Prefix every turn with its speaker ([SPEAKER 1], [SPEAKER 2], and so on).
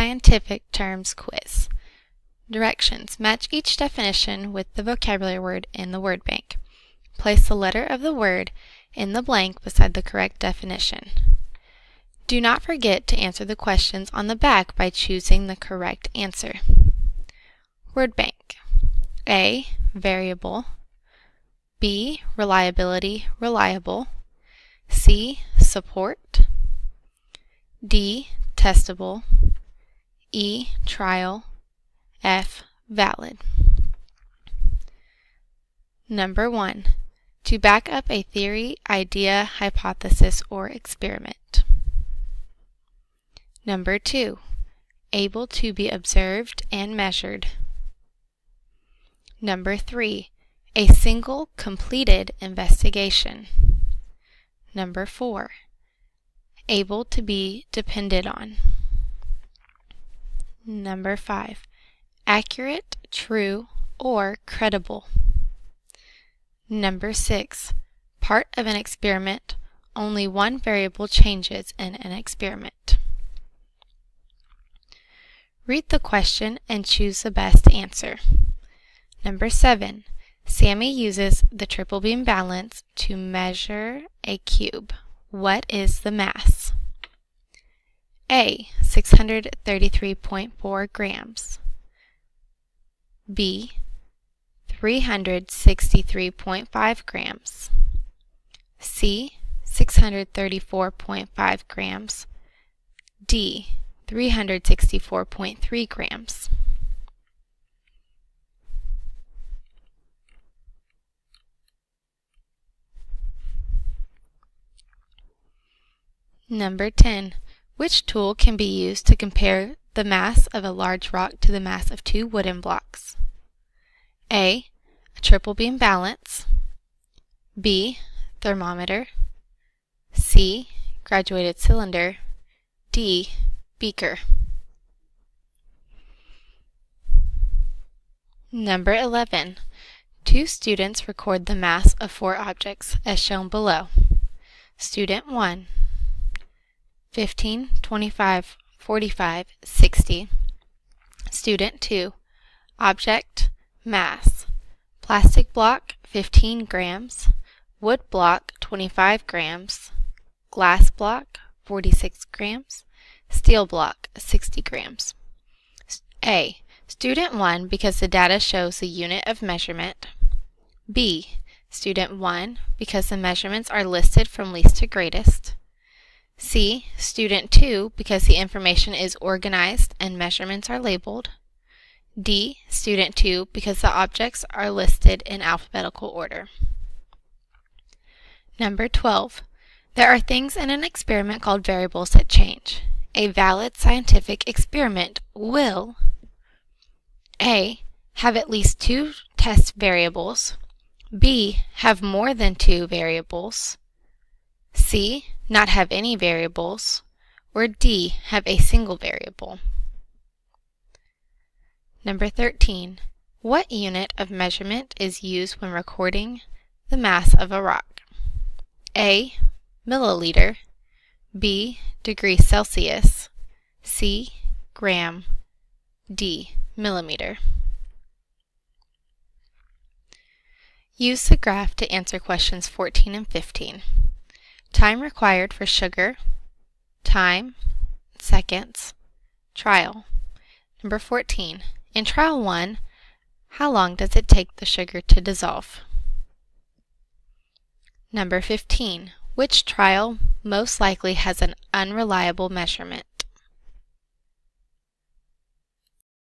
[SPEAKER 1] Scientific Terms Quiz. Directions. Match each definition with the vocabulary word in the word bank. Place the letter of the word in the blank beside the correct definition. Do not forget to answer the questions on the back by choosing the correct answer. Word bank. A. Variable. B. Reliability, reliable. C. Support. D. Testable. E. Trial. F. Valid. Number 1. To back up a theory, idea, hypothesis, or experiment. Number 2. Able to be observed and measured. Number 3. A single completed investigation. Number 4. Able to be depended on. Number 5. Accurate, true, or credible. Number 6. Part of an experiment. Only one variable changes in an experiment. Read the question and choose the best answer. Number 7. Sammy uses the triple beam balance to measure a cube. What is the mass? A. 633.4 grams. B. 363.5 grams. C. 634.5 grams. D. 364.3 grams. Number 10. Which tool can be used to compare the mass of a large rock to the mass of 2 wooden blocks? A. A triple beam balance. B. Thermometer. C. Graduated cylinder. D. Beaker. Number 11. 2 students record the mass of 4 objects as shown below. Student 1. 15, 25, 45, 60. Student 2. Object, mass. Plastic block, 15 grams. Wood block, 25 grams. Glass block, 46 grams. Steel block, 60 grams. A. Student 1 because the data shows the unit of measurement. B. Student 1 because the measurements are listed from least to greatest. C. Student 2 because the information is organized and measurements are labeled. D. Student 2 because the objects are listed in alphabetical order. Number 12. There are things in an experiment called variables that change. A valid scientific experiment will A. Have at least 2 test variables. B. Have more than 2 variables. C. Not have any variables. Or D. Have a single variable. Number 13. What unit of measurement is used when recording the mass of a rock? A. Milliliter. B. Degree Celsius. C. Gram. D. Millimeter. Use the graph to answer questions 14 and 15. Time required for sugar. Time. Seconds. Trial. Number 14. In trial 1, how long does it take the sugar to dissolve? Number 15. Which trial most likely has an unreliable measurement?